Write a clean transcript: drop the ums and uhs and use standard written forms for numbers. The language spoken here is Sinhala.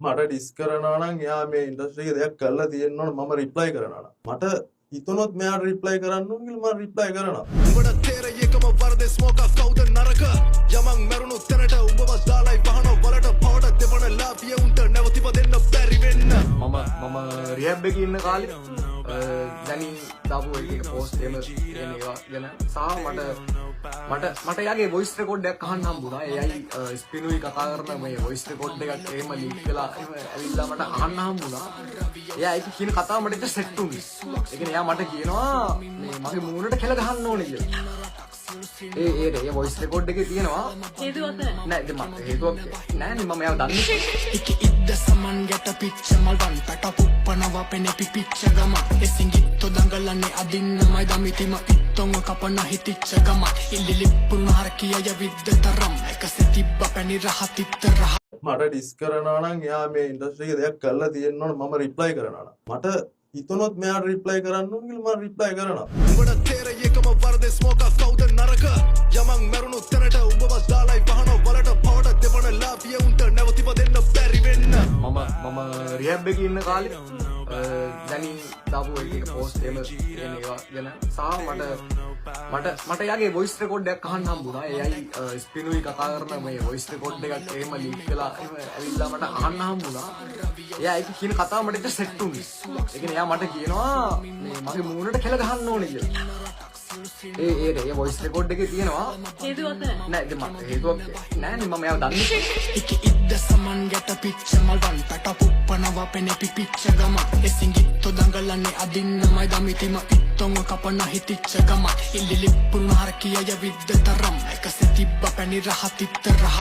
මට ඩිස් කරනවා නම් එයා මේ ඉන්ඩස්ට්‍රි එකේ දෙයක් කරලා තියෙන්න ඕන මම රිප්ලයි කරනවා නම් මට හිතුනොත් මෙයාට රිප්ලයි කරන්න ඕන කියලා මම රිප්ලයි කරනවා උඹට තේරෙයිකම වරදේ ස්මෝක් ආ කවුද නරක යමන් මරුණු තැනට උඹව දාලයි වහන වලට පවට දෙවන ලාපිය උන්ට නැවතිව දෙන්න බැරි වෙන්න මම රිහැබ් එකේ ඉන්න කාලේ දැනි දාපු එක පෝස්ට් එහෙම කියන ඒවා ගැන සහ මට යාගේ වොයිස් රෙකෝඩ් එකක් අහන්න හම්බුණා. එයයි ස්පිනුයි කතා කරන මේ වොයිස් රෙකෝඩ් එකක් එහෙම ලීක් වෙලා ඇවිල්ලා මට අහන්න හම්බුණා. එයා ඒක කියන කතාව මට ඉත සෙට් වුණේ. ඒ කියන්නේ එයා මට කියනවා මේ මගේ මූණට කෙල ගහන්න ඕනේ කියලා. ඒ වොයිස් රෙකෝඩ් එකේ තියෙනවා හේතුවක් නෑ මම හේතුවක් නෑ මම එයාව දන්නේ. ඉකි ඉද්ද සමන් ගැට පිච්ච මල්වන් පැට පුප්පනවා පෙනේ පිපිච්ච ගම එසිංගිත්තු දඟලන්නේ අදින්නමයි දමිතිම ඉත්තොන්ව කපන හිතිච්ච ගම ඉල්ලිලිප්පුන හරකිය විද්දතරම් එකසේ තිබ්බ පැණි රහතිත්ත රහ මට ඩිස් කරනවා නම් එයා මේ ඉන්ඩස්ට්‍රි එකේ දෙයක් කරලා තියෙන්න ඕන මම රිප්ලයි කරනවා නම් මට හිතුනොත් මෙයාට රිප්ලයි කරන්න ඕන කියලා මම රිප්ලයි කරනවා උඹට තේරෙයිකම වරදේ ස්මෝක් ආ කවුද නරක යමන් මරුණු තැනට උඹව දාලයි වහන වලට පවට දෙවන ලාපිය උන්ට නැවතිව දෙන්න බැරි වෙන්න මම රිහැබ් එකේ ඉන්න කාලේ දැනි දාපු එක පෝස්ට් එහෙම කියන ඒවා ගැන සහ මට යාගේ වොයිස් රෙකෝඩ් එකක් අහන්න හම්බුණා. එයයි ස්පිනුයි කතා කරන මේ වොයිස් රෙකෝඩ් එකක් එහෙම ලීක් වෙලා ඇවිල්ලා මට අහන්න හම්බුණා. එයා ඒක කියන කතාව මට ඉත සෙට් වුණේ. ඒ කියන්නේ එයා මට කියනවා මේ මගේ මූණට කෙල ගහන්න ඕනේ කියලා. ඒ වොයිස් රෙකෝඩ් එකේ තියෙනවා හේතුවක් නෑ මම හේතුවක් නෑ මම එයාව දන්නේ. ඉකි ඉද්ද සමන් ගැට පිච්ච මල්වන් පැට පුප්පනවා පෙනේ පිපිච්ච ගම එසිංගිත්තු දඟලන්නේ අදින්නමයි දමිතිම ඉත්තොන්ව කපන හිතිච්ච ගම ඉල්ලිලිප්පුන හරකිය විද්දතරම් එකසේ තිබ්බ පැණි රහතිත්ත රහ